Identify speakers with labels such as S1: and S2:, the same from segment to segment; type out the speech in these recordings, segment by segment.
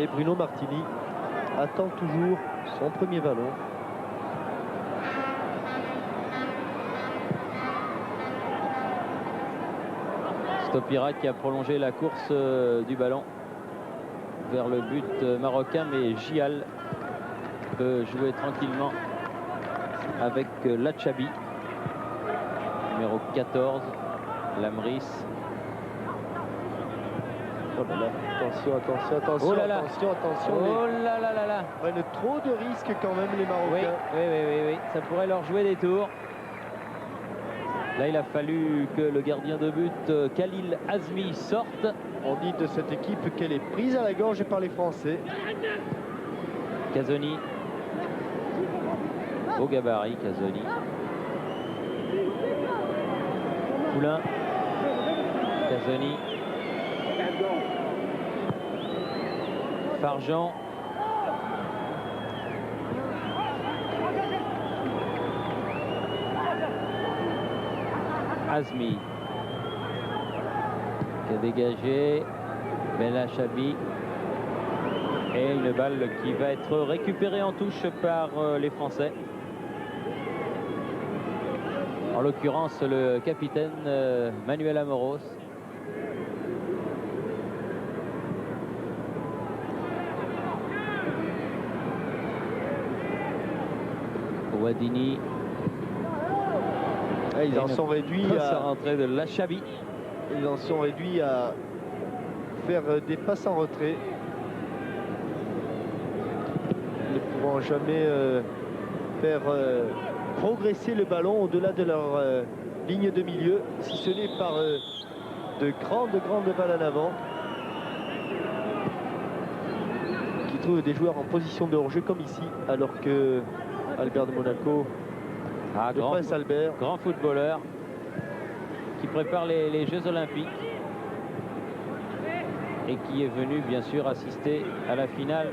S1: Et Bruno Martini attend toujours son premier ballon.
S2: Stopira qui a prolongé la course du ballon vers le but marocain, mais Gial peut jouer tranquillement avec Lachabi, numéro 14, Lamris.
S1: Oh là là, attention, attention, attention,
S2: Oh là là.
S1: attention, attention.
S2: Oh là là là là.
S1: Ils prennent trop de risques quand même, les Marocains.
S2: Oui, ça pourrait leur jouer des tours. Là, il a fallu que le gardien de but, Khalil Azmi, sorte.
S1: On dit de cette équipe qu'elle est prise à la gorge par les Français.
S2: Casoni. Au gabarit, Casoni. Poulain. Casoni. Farjean. Azmi qui a dégagé Belachabi et une balle qui va être récupérée en touche par les Français, en l'occurrence le capitaine Manuel Amoros. Ouadini.
S1: Ils en sont réduits
S2: à rentrer de Lachabi.
S1: Ils en sont réduits à faire des passes en retrait, ne pouvant jamais faire progresser le ballon au-delà de leur ligne de milieu, si ce n'est par de grandes balles en avant, qui trouvent des joueurs en position de hors-jeu comme ici, alors que Albert de Monaco, le Prince Albert,
S2: grand footballeur qui prépare les Jeux Olympiques et qui est venu bien sûr assister à la finale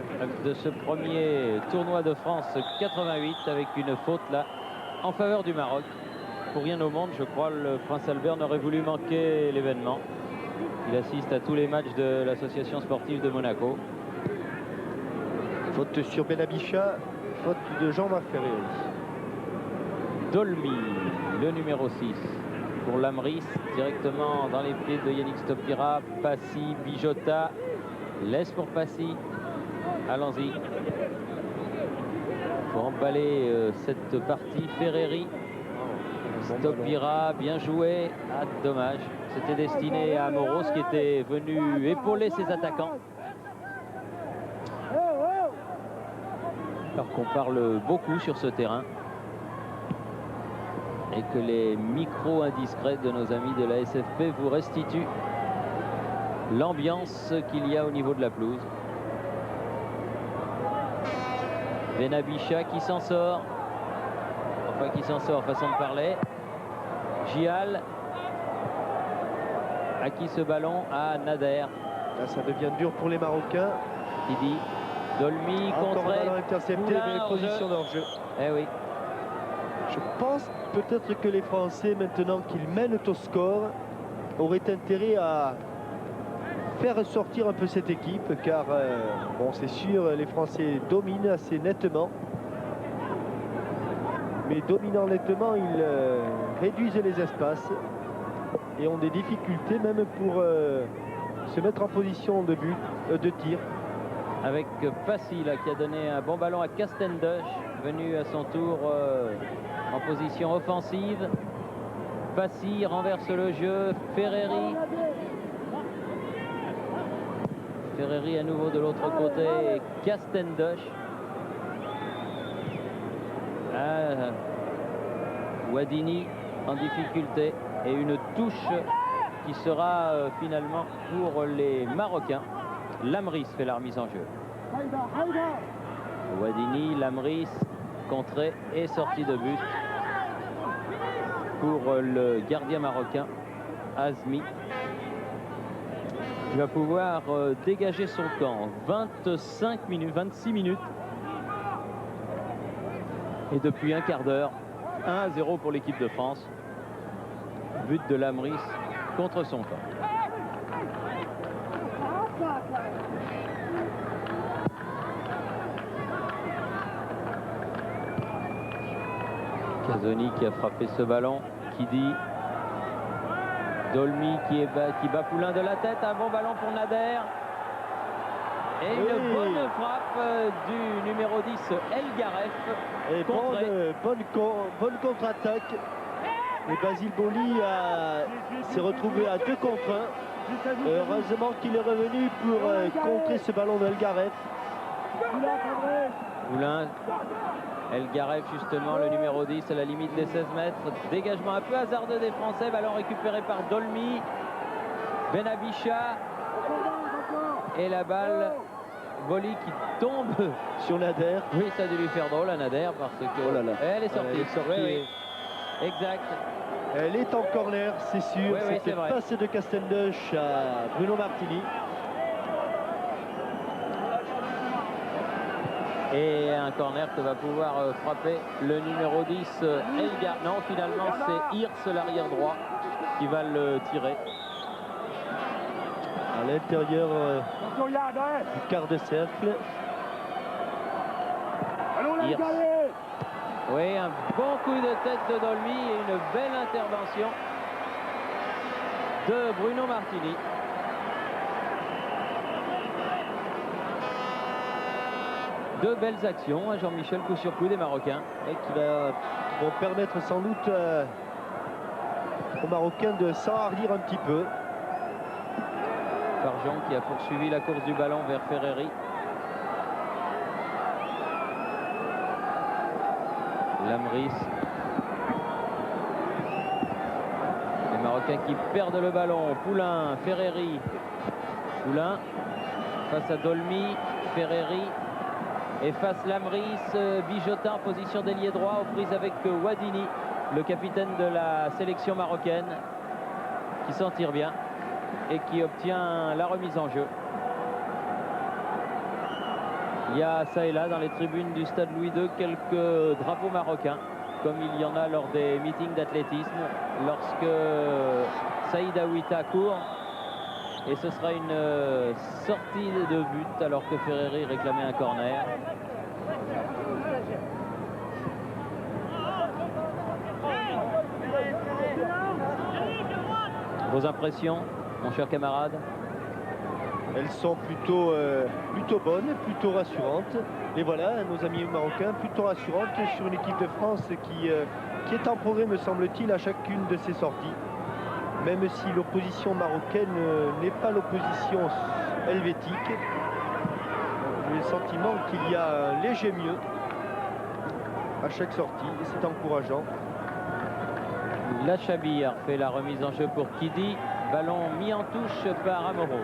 S2: de ce premier tournoi de France 88 avec une faute là en faveur du Maroc. Pour rien au monde, je crois, le Prince Albert n'aurait voulu manquer l'événement. Il assiste à tous les matchs de l'association sportive de Monaco.
S1: Faute sur Benabicha, faute de Jean-Marc Ferré.
S2: Dolmy, le numéro 6 pour Lamris, directement dans les pieds de Yannick Stopira. Passy, Bijota, laisse pour Passy. Allons-y. Pour emballer cette partie. Ferreri, Stopira, bien joué. Ah, dommage. C'était destiné à Amoros qui était venu épauler ses attaquants. Alors qu'on parle beaucoup sur ce terrain et que les micros indiscrets de nos amis de la SFP vous restituent l'ambiance qu'il y a au niveau de la pelouse. Benabicha qui s'en sort, enfin qui s'en sort, façon de parler. Gial, à qui ce ballon? À Nader.
S1: Là, ça devient dur pour les Marocains.
S2: Didi, Dolmy contré,
S1: intercepté, mais position d'hors-jeu.
S2: Eh oui.
S1: Je pense peut-être que les Français, maintenant qu'ils mènent au score, auraient intérêt à faire sortir un peu cette équipe, car bon, c'est sûr, les Français dominent assez nettement. Mais dominant nettement, ils réduisent les espaces et ont des difficultés même pour se mettre en position de but, de tir.
S2: Avec Passy là, qui a donné un bon ballon à Castendush, venu à son tour en position offensive. Passy renverse le jeu. Ferreri. Ferreri à nouveau de l'autre côté. Castendush. Ouadini en difficulté. Et une touche qui sera finalement pour les Marocains. Lamris fait la remise en jeu. Ouadini, Lamris, contré et sortie de but pour le gardien marocain Azmi, qui va pouvoir dégager son camp. 25 minutes, 26 minutes. Et depuis un quart d'heure, 1-0 pour l'équipe de France. But de Lamris contre son camp. Casoni qui a frappé ce ballon. Qui dit Dolmy qui bat Poulain de la tête. Un bon ballon pour Nader. Et une bonne frappe du numéro 10, El Garef.
S1: Et bonne contre-attaque. Et Basile Boli s'est retrouvé à 2 contre 1. Heureusement qu'il est revenu pour contrer ce ballon d'El Garef.
S2: Poulain, El Garef justement, le numéro 10 à la limite des 16 mètres. Dégagement un peu hasardeux des Français. Ballon récupéré par Dolmy. Benabicha. Et la balle, Boli qui tombe
S1: sur Nader.
S2: Oui, ça a dû lui faire drôle à Nader parce que elle est sortie. Oui. Exact.
S1: Elle est en corner, c'est sûr.
S2: Oui,
S1: c'était passé de Castendush à Bruno Martini.
S2: Et un corner que va pouvoir frapper le numéro 10, Elgar. Non, finalement, c'est Hirsch, l'arrière droit, qui va le tirer.
S1: À l'intérieur du quart de cercle.
S2: Hirsch. Oui, un bon coup de tête de Dolmy et une belle intervention de Bruno Martini. Deux belles actions, Jean-Michel, coup sur coup des Marocains.
S1: Et qui vont permettre sans doute aux Marocains de s'enhardir un petit peu.
S2: Farjon qui a poursuivi la course du ballon vers Ferreri. Lamris. Les Marocains qui perdent le ballon. Poulain, Ferreri. Poulain face à Dolmy, Ferreri. Et face Lamris, Bijotin en position d'ailier droit aux prises avec Wadini, le capitaine de la sélection marocaine, qui s'en tire bien et qui obtient la remise en jeu. Il y a ça et là dans les tribunes du stade Louis II quelques drapeaux marocains, comme il y en a lors des meetings d'athlétisme, lorsque Saïd Aouita court. Et ce sera une sortie de but alors que Ferreri réclamait un corner. Vos impressions, mon cher camarade?
S1: Elles sont plutôt bonnes, plutôt rassurantes. Et voilà, nos amis marocains, plutôt rassurantes sur une équipe de France qui est en progrès, me semble-t-il, à chacune de ses sorties. Même si l'opposition marocaine n'est pas l'opposition helvétique. J'ai le sentiment qu'il y a un léger mieux à chaque sortie et c'est encourageant.
S2: La Chabir fait la remise en jeu pour Kidi. Ballon mis en touche par Amoros.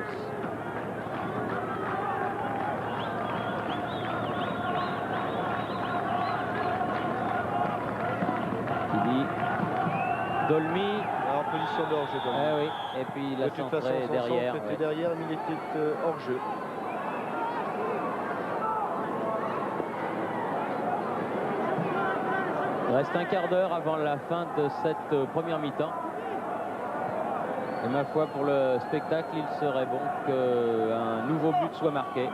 S2: Kidi. Dolmy.
S1: En position de hors-jeu.
S2: Oui. Et puis la centrée derrière.
S1: Centre derrière, mais il était hors-jeu.
S2: Il reste un quart d'heure avant la fin de cette première mi-temps. Et ma foi, pour le spectacle, il serait bon qu'un nouveau but soit marqué.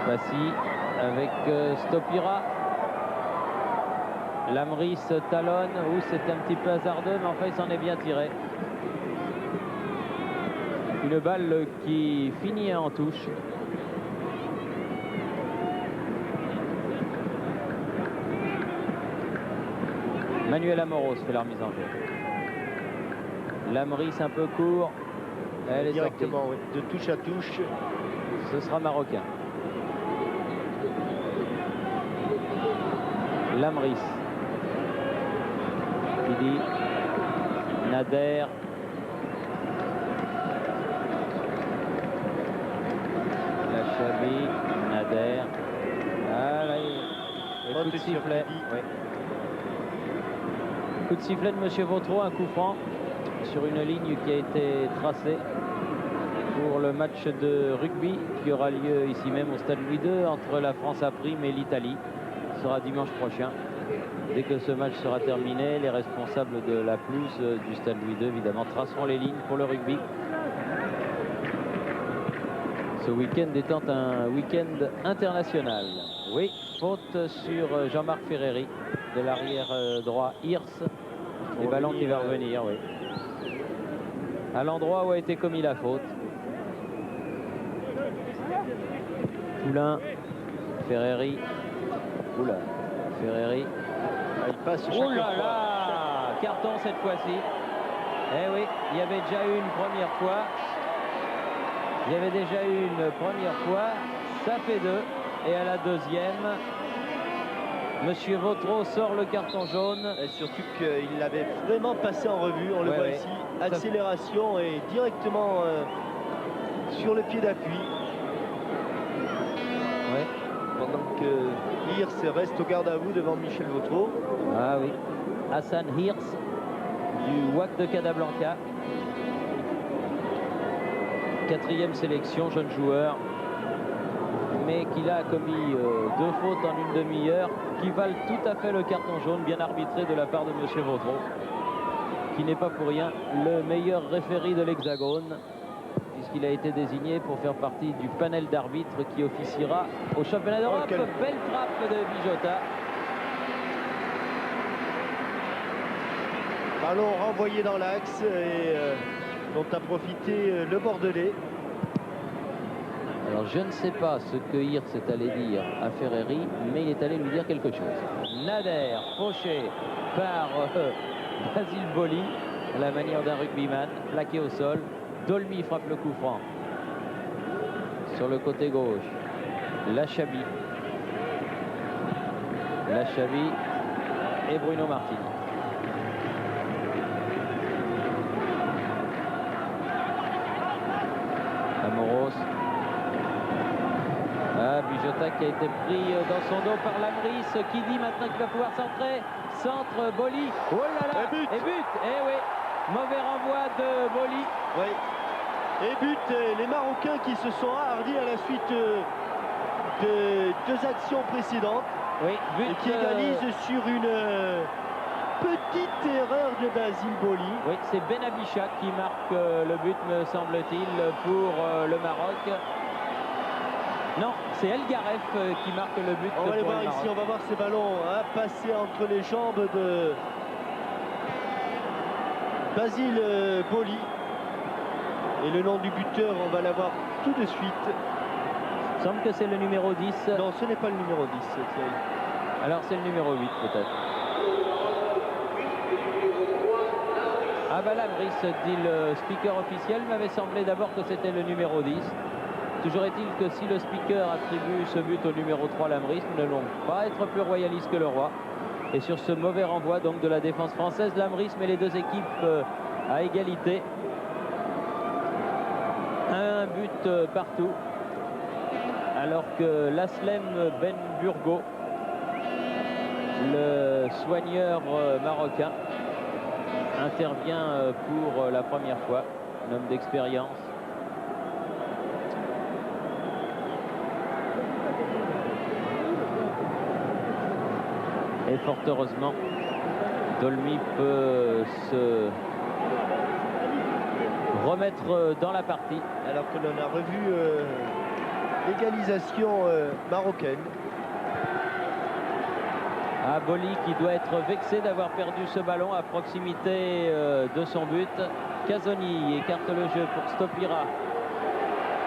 S2: Bassi avec Stopira. Lamris talonne, c'est un petit peu hasardeux, mais enfin il s'en est bien tiré. Une balle qui finit en touche. Manuel Amoros fait la remise en jeu. Lamris un peu court. Elle est
S1: directement, oui, de touche à touche.
S2: Ce sera marocain. Lamris. Kidi. Nader. La Chabi. Nader. Ah là, le coup de sifflet. Oui. Coup de sifflet de M. Vautreau, un coup franc sur une ligne qui a été tracée pour le match de rugby qui aura lieu ici même au stade Louis II entre la France A' et l'Italie. Ce sera dimanche prochain. Dès que ce match sera terminé, les responsables de la pelouse du Stade Louis II, évidemment, traceront les lignes pour le rugby. Ce week-end étant un week-end international. Oui, faute sur Jean-Marc Ferreri, de l'arrière droit Hirsch. Les ballons qui va revenir, oui. À l'endroit où a été commis la faute. Poulain, Ferreri. Oula, Ferreri.
S1: Il passe chaque
S2: Oh là
S1: fois.
S2: là, carton cette fois-ci. Eh oui, il y avait déjà eu une première fois. Il y avait déjà eu une première fois. Ça fait 2. Et à la deuxième, Monsieur Vautreau sort le carton jaune.
S1: Et surtout qu'il l'avait vraiment passé en revue. On le voit ici. Accélération et directement sur le pied d'appui.
S2: Ouais.
S1: Pendant que Hirsch reste au garde à vous devant Michel Vautreau.
S2: Ah oui. Hassan Hirsch du WAC de Casablanca. 4e sélection, jeune joueur. Mais qu'il a commis 2 fautes en une demi-heure qui valent tout à fait le carton jaune bien arbitré de la part de Monsieur Vautreau, qui n'est pas pour rien le meilleur référé de l'Hexagone, puisqu'il a été désigné pour faire partie du panel d'arbitres qui officiera au championnat d'Europe. Belle frappe de Bijota.
S1: Ballon renvoyé dans l'axe et dont a profité le Bordelais.
S2: Alors je ne sais pas ce que Hirsch est allé dire à Ferreri, mais il est allé lui dire quelque chose. Nader, fauché par Basile Boli, à la manière d'un rugbyman, plaqué au sol. Dolmy frappe le coup franc. Sur le côté gauche, Lachabi. Lachabi et Bruno Martini. Amoros. Ah, Bijota qui a été pris dans son dos par Lamris, qui dit maintenant qu'il va pouvoir centrer. Centre, Boli. Oh là là. Et but. Eh oui. Mauvais renvoi de Boli.
S1: Oui. Et but, les Marocains qui se sont hardis à la suite de 2 actions précédentes.
S2: Oui, but,
S1: et qui égalisent sur une petite erreur de Basile Boli.
S2: Oui, c'est Ben Abichat qui marque le but, me semble-t-il, pour le Maroc. Non, c'est El Garef qui marque le but.
S1: On va les voir
S2: le
S1: ici, on va voir ces ballons passer entre les jambes de Basile Boli. Et le nom du buteur, on va l'avoir tout de suite.
S2: Il semble que c'est le numéro 10.
S1: Non, ce n'est pas le numéro 10, Thierry.
S2: Alors c'est le numéro 8 peut-être. Ah bah Lamris, dit le speaker officiel, m'avait semblé d'abord que c'était le numéro 10. Toujours est-il que si le speaker attribue ce but au numéro 3 Lamris, nous n'allons pas être plus royalistes que le roi. Et sur ce mauvais renvoi donc de la défense française, Lamris met les 2 équipes à égalité. Un but partout. Alors que l'Aslem Ben Burgo, le soigneur marocain, intervient pour la première fois, un homme d'expérience. Et fort heureusement, Dolmy peut se remettre dans la partie.
S1: Alors que l'on a revu l'égalisation marocaine.
S2: Ah, Boli qui doit être vexé d'avoir perdu ce ballon à proximité de son but. Casoni écarte le jeu pour Stopira.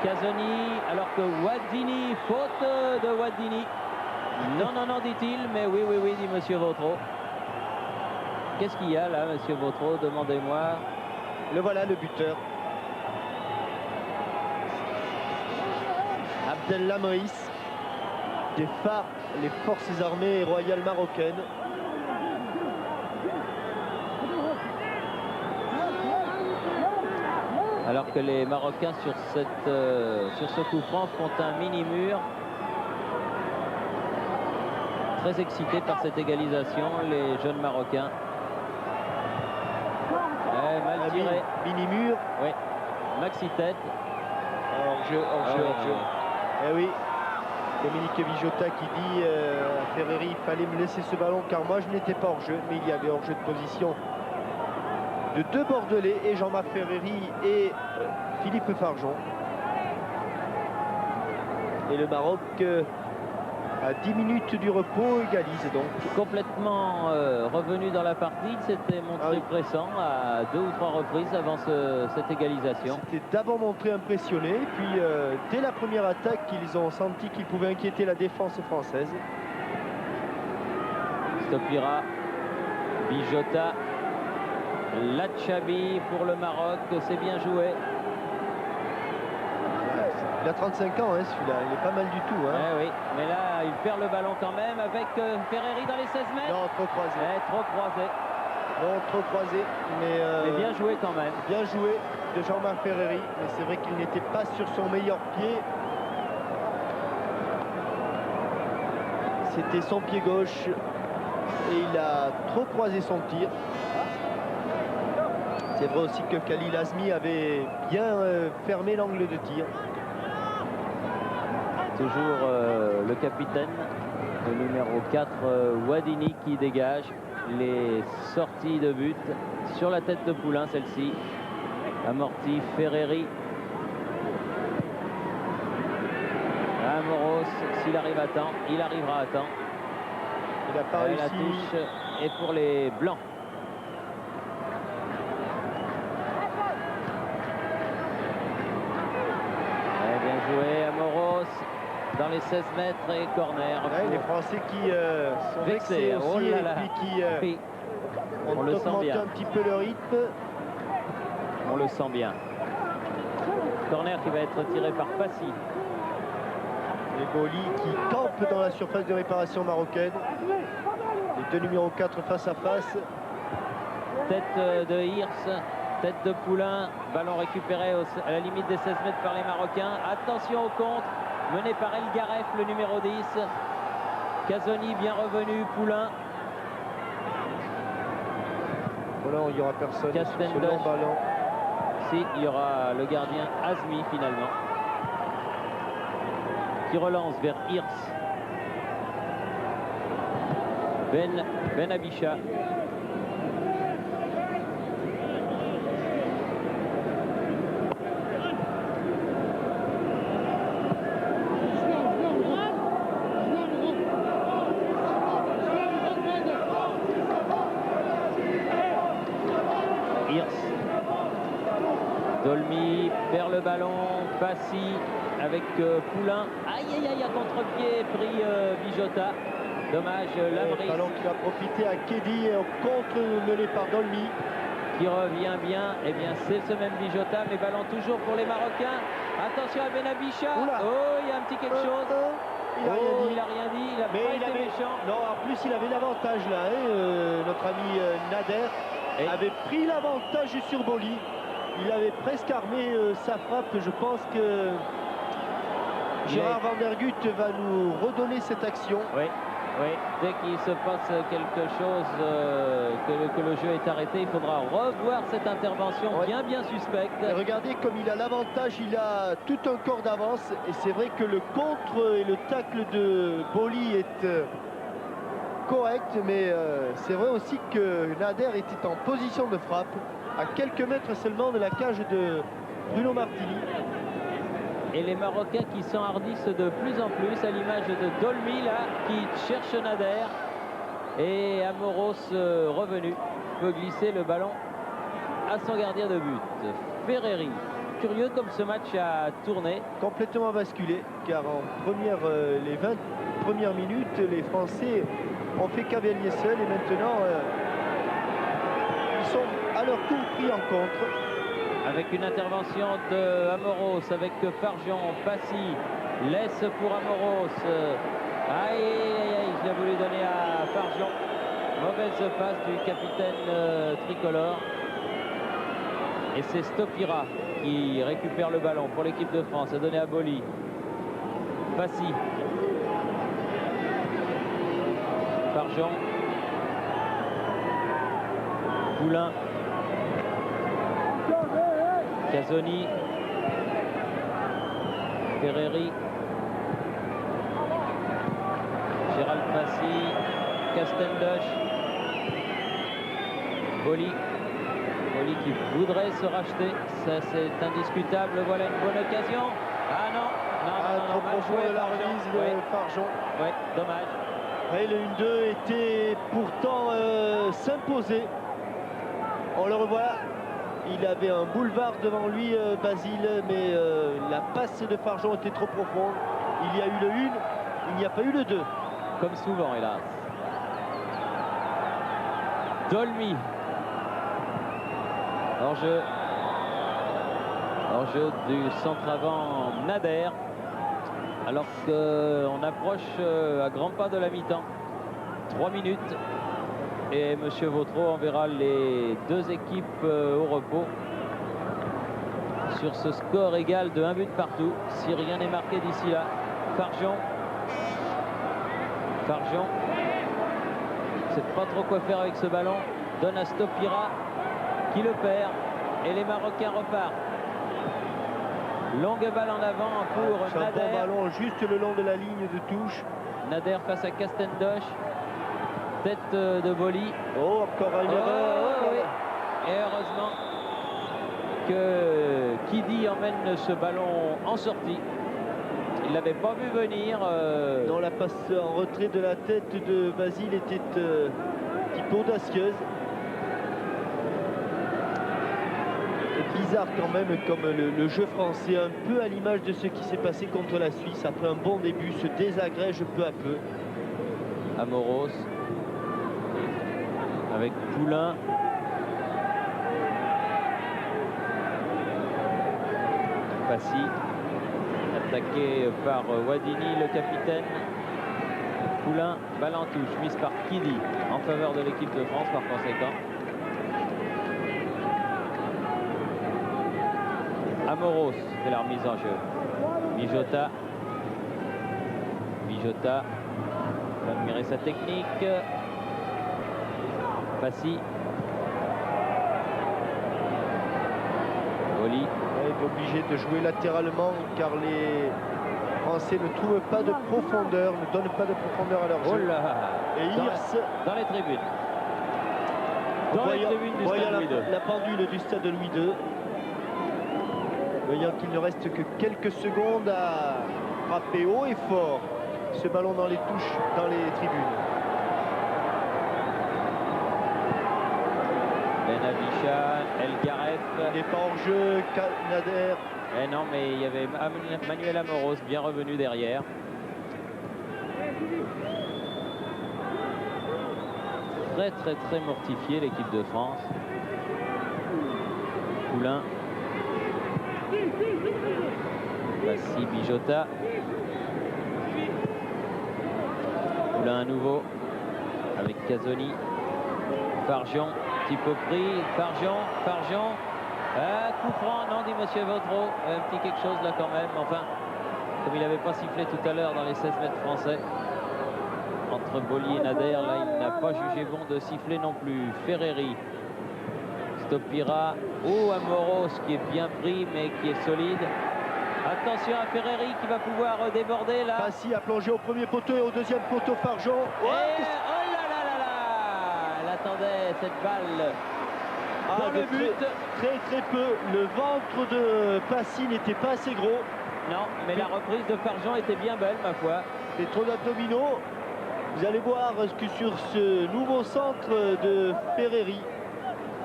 S2: Casoni, alors que Waddini, faute de Waddini. Non, non, non, dit-il, mais oui, oui, oui, dit Monsieur Vautreau. Qu'est-ce qu'il y a là, Monsieur Vautreau? Demandez-moi.
S1: Le voilà, le buteur. Abdel Lamris, des phares, les forces armées royales marocaines.
S2: Alors que les Marocains sur ce coup franc font un mini-mur. Très excités par cette égalisation, les jeunes Marocains. Mal tiré.
S1: Mini-mur.
S2: Oui. Maxi tête.
S1: Hors-jeu, hors-jeu, hors-jeu. Eh oui. Dominique Vijota qui dit à Ferreri, il fallait me laisser ce ballon car moi je n'étais pas hors jeu, mais il y avait hors jeu de position de deux Bordelais, et Jean-Marc Ferreri et Philippe Farjon. Et le Maroc, à 10 minutes du repos, égalise donc.
S2: Complètement revenu dans la partie, il s'était montré pressant à 2 ou 3 reprises avant cette égalisation.
S1: C'était d'abord montré impressionné, puis dès la première attaque, ils ont senti qu'ils pouvaient inquiéter la défense française.
S2: Stopira, Vijota, Lachabi pour le Maroc, c'est bien joué.
S1: Il a 35 ans, hein, celui-là, il est pas mal du tout. Hein.
S2: Oui, mais là, il perd le ballon quand même avec Ferreri dans les 16 mètres.
S1: Non, trop croisé.
S2: Trop croisé.
S1: Non, trop croisé, mais
S2: bien joué quand même.
S1: Bien joué de Jean-Marc Ferreri, mais c'est vrai qu'il n'était pas sur son meilleur pied. C'était son pied gauche et il a trop croisé son tir. C'est vrai aussi que Khalil Azmi avait bien fermé l'angle de tir.
S2: Toujours le capitaine, le numéro 4, Wadini, qui dégage les sorties de but sur la tête de Poulain, celle-ci. Amorti, Ferreri. Amoros, s'il arrive à temps, il arrivera à temps.
S1: Il n'a pas réussi.
S2: La touche est pour les Blancs. Bien joué, Amoros. Dans les 16 mètres et corner.
S1: Ouais, les Français qui sont vexés aussi,
S2: oh là là.
S1: Et puis qui ont augmenté un petit peu le rythme.
S2: On le sent bien. Corner qui va être tiré par Passy.
S1: Les Boli qui campent dans la surface de réparation marocaine. Les deux numéros 4 face à face.
S2: Tête de Hirsch, tête de Poulain. Ballon récupéré à la limite des 16 mètres par les Marocains. Attention au contre. Mené par El Garef, le numéro 10. Casoni bien revenu, Poulain.
S1: Voilà, il n'y aura personne.
S2: Castendoche.
S1: Ballon.
S2: Si, il y aura le gardien Azmi finalement. Qui relance vers Hirsch. Ben Abisha. Dolmy perd le ballon, Passy avec Poulain. Aïe aïe aïe, à contre-pied pris Vijota. Dommage, Lamry.
S1: Le ballon qui a profité à Kedi et au contre mené par Dolmy.
S2: Qui revient bien, et bien c'est ce même Vijota, mais ballon toujours pour les Marocains. Attention à Benabisha. Oh, il y a un petit quelque chose.
S1: Il a rien dit.
S2: Il a rien dit, il a pas été méchant.
S1: Non, en plus il avait l'avantage là, hein, notre ami Nader avait pris l'avantage sur Boli. Il avait presque armé sa frappe. Je pense que Gérard Van der Gut va nous redonner cette action.
S2: Oui, dès qu'il se passe quelque chose, que le jeu est arrêté, il faudra revoir cette intervention bien suspecte.
S1: Et regardez comme il a l'avantage, il a tout un corps d'avance. Et c'est vrai que le contre et le tacle de Boli est correct. Mais c'est vrai aussi que Nader était en position de frappe, à quelques mètres seulement de la cage de Bruno Martini.
S2: Et les Marocains qui s'enhardissent de plus en plus, à l'image de Dolmy là, qui cherche Nader. Et Amoros revenu peut glisser le ballon à son gardien de but. Ferreri, curieux comme ce match a tourné.
S1: Complètement basculé, car en les 20 premières minutes, les Français ont fait cavalier seul et maintenant ils sont à leur tour pris en contre.
S2: Avec une intervention de Amoros avec Farjon, Passy laisse pour Amoros. Aïe, il a voulu donner à Farjon. Mauvaise passe du capitaine tricolore. Et c'est Stopira qui récupère le ballon pour l'équipe de France. A donné à Boli. Passy. Farjon. Poulain. Casoni. Ferreri. Gérald Passy, Castendoche, Boli qui voudrait se racheter, ça c'est indiscutable. Voilà une bonne occasion. Ah non,
S1: trop
S2: mal
S1: profond
S2: joué,
S1: de la remise de Farjon.
S2: Ouais, dommage.
S1: Et le 1-2 était pourtant s'imposer. On le revoit, il avait un boulevard devant lui, Basile, mais la passe de Farjon était trop profonde. Il y a eu le 1, il n'y a pas eu le 2.
S2: Comme souvent, hélas. Dolmy. Hors-jeu du centre avant Nader. Alors qu'on approche à grands pas de la mi-temps. 3 minutes. Et Monsieur Vautreau enverra les deux équipes au repos. Sur ce score égal de 1 but partout. Si rien n'est marqué d'ici là. Farjon. Ne sait pas trop quoi faire avec ce ballon. Donne à Stopira qui le perd. Et les Marocains repartent. Longue balle en avant pour Nader.
S1: Un bon ballon juste le long de la ligne de touche.
S2: Nader face à Castendoche. Tête de Boli.
S1: Oh, encore une erreur.
S2: Oui. Et heureusement que Kidi emmène ce ballon en sortie. Il l'avait pas vu venir.
S1: Non, la passe en retrait de la tête de Basile était un petit peu audacieuse. C'est bizarre quand même, comme le jeu français, un peu à l'image de ce qui s'est passé contre la Suisse, après un bon début, se désagrège peu à peu.
S2: Amoros avec Poulain. Passy attaqué par Wadini, le capitaine. Poulain, balle en touche, mise par Kidi en faveur de l'équipe de France par conséquent. Amoros fait la remise en jeu. Bijota va admirer sa technique. Passy. Boli.
S1: Il est obligé de jouer latéralement car les Français ne trouvent pas de profondeur, ne donnent pas de profondeur à leur jeu.
S2: Oh là.
S1: Et Hirs
S2: dans les tribunes.
S1: La pendule du stade de Louis II. Voyant qu'il ne reste que quelques secondes à frapper haut et fort ce ballon dans les touches, dans les tribunes.
S2: Benavicha, El Garef.
S1: Il n'est pas hors jeu, Nader.
S2: Eh non, mais il y avait Manuel Amoros bien revenu derrière. Très mortifié l'équipe de France. Poulain. Passy, Bijota. Poulain à nouveau avec Casoni. Farjon, petit peu pris. Farjon. Coup franc, non, dit Monsieur Vautreau. Un petit quelque chose là quand même. Enfin, comme il n'avait pas sifflé tout à l'heure dans les 16 mètres français. Entre Boli et Nader, là, il n'a pas jugé bon de siffler non plus. Ferreri. Stopira. Oh, Amoros qui est bien pris, mais qui est solide. Attention à Ferreri qui va pouvoir déborder là.
S1: Passy a plongé au premier poteau et au deuxième poteau Farjon.
S2: Oh là là là là. Elle attendait cette balle dans le but.
S1: Très peu. Le ventre de Passy n'était pas assez gros.
S2: Non, mais la reprise de Farjon était bien belle, ma foi.
S1: C'est trop d'abdominaux. Vous allez voir que sur ce nouveau centre de Ferreri,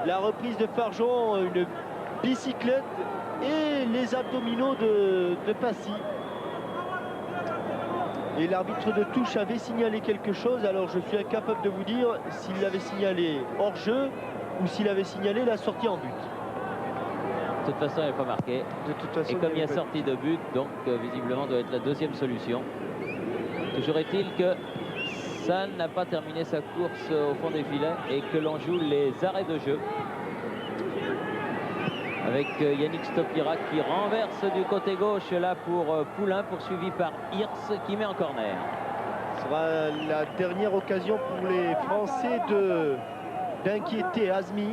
S1: la reprise de Farjon, une bicyclette et les abdominaux de Passy. Et l'arbitre de touche avait signalé quelque chose. Alors je suis incapable de vous dire s'il l'avait signalé hors jeu ou s'il avait signalé la sortie en but.
S2: De toute façon, il n'est pas marqué.
S1: De toute façon,
S2: et comme il y a sortie de but, donc visiblement doit être la deuxième solution. Toujours est-il que San n'a pas terminé sa course au fond des filets et que l'on joue les arrêts de jeu. Avec Yannick Stopira qui renverse du côté gauche là pour Poulain, poursuivi par Hirs qui met en corner.
S1: Ce sera la dernière occasion pour les Français d'inquiéter Azmi.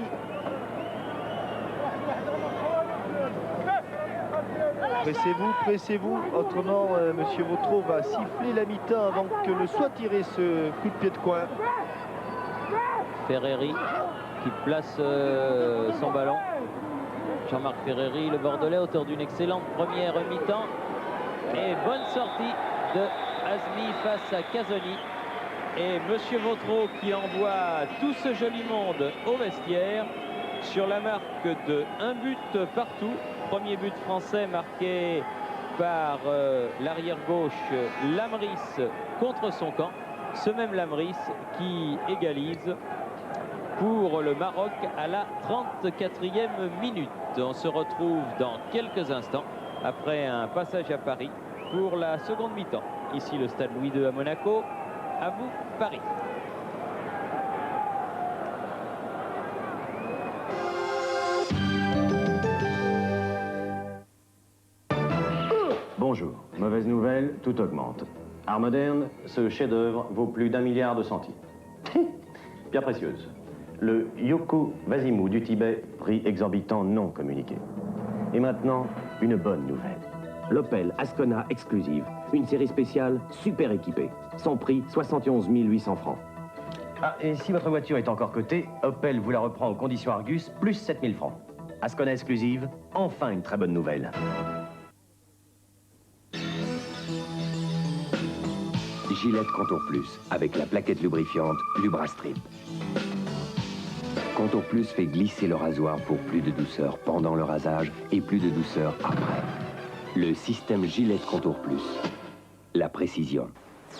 S1: Pressez-vous, pressez-vous. Autrement, Monsieur Vautreau va siffler la mi-temps avant que ne soit tiré ce coup de pied de coin.
S2: Ferreri qui place son ballon. Jean-Marc Ferreri, le Bordelais, auteur d'une excellente première mi-temps. Et bonne sortie de Azmi face à Casoni. Et Monsieur Vautreau qui envoie tout ce joli monde au vestiaire sur la marque de 1 but partout. Premier but français marqué par l'arrière gauche Lamris contre son camp. Ce même Lamris qui égalise pour le Maroc à la 34e minute. On se retrouve dans quelques instants après un passage à Paris pour la seconde mi-temps. Ici le stade Louis II à Monaco. À vous, Paris.
S3: Bonjour, mauvaise nouvelle, tout augmente. Art moderne, ce chef-d'œuvre vaut plus d'1 milliard de centimes. Pierre précieuse. Le Yoko Vasimou du Tibet, prix exorbitant non communiqué. Et maintenant, une bonne nouvelle. L'Opel Ascona Exclusive, une série spéciale super équipée. Son prix, 71 800 francs. Ah, et si votre voiture est encore cotée, Opel vous la reprend aux conditions Argus, plus 7000 francs. Ascona Exclusive, enfin une très bonne nouvelle.
S4: Gillette Contour Plus, avec la plaquette lubrifiante Lubrastrip. Contour Plus fait glisser le rasoir pour plus de douceur pendant le rasage et plus de douceur après. Le système Gillette Contour Plus. La précision,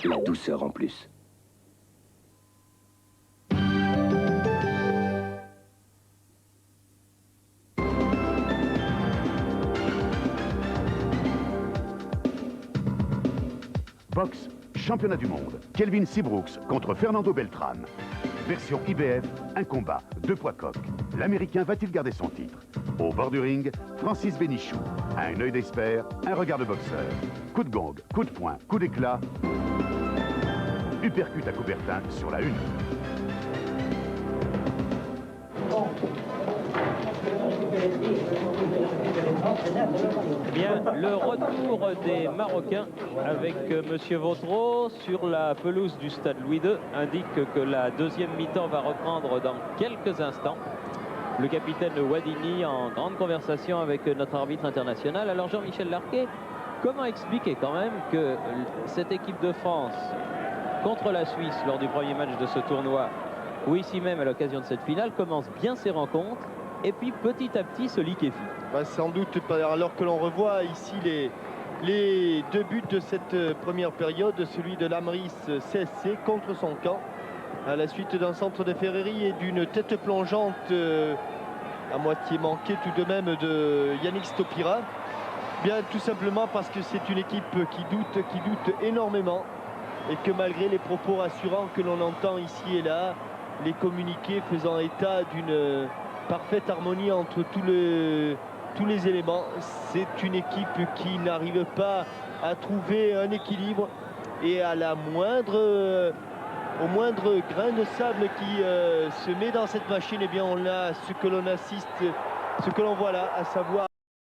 S4: la douceur en plus.
S5: Boxe, championnat du monde. Kelvin Seabrooks contre Fernando Beltrán. Version IBF, un combat, 2 poids coq. L'Américain va-t-il garder son titre? Au bord du ring, Francis Bénichou. Un œil d'expert, un regard de boxeur. Coup de gong, coup de poing, coup d'éclat. Uppercut à Coubertin sur la une.
S2: Eh bien, le retour des Marocains avec Monsieur Vautreau sur la pelouse du stade Louis II indique que la deuxième mi-temps va reprendre dans quelques instants. Le capitaine Ouadini en grande conversation avec notre arbitre international. Alors Jean-Michel Larquet, comment expliquer quand même que cette équipe de France contre la Suisse lors du premier match de ce tournoi, ou ici même à l'occasion de cette finale, commence bien ses rencontres et puis petit à petit se liquéfie?
S1: Sans doute, alors que l'on revoit ici les 2 buts de cette première période, celui de Lamris CSC contre son camp, à la suite d'un centre de Ferreri et d'une tête plongeante à moitié manquée tout de même de Yannick Stopira. Bien tout simplement parce que c'est une équipe qui doute énormément et que malgré les propos rassurants que l'on entend ici et là, les communiqués faisant état d'une parfaite harmonie entre tous les éléments, c'est une équipe qui n'arrive pas à trouver un équilibre et à la au moindre grain de sable qui se met dans cette machine, et bien on a ce que l'on assiste, ce que l'on voit là, à savoir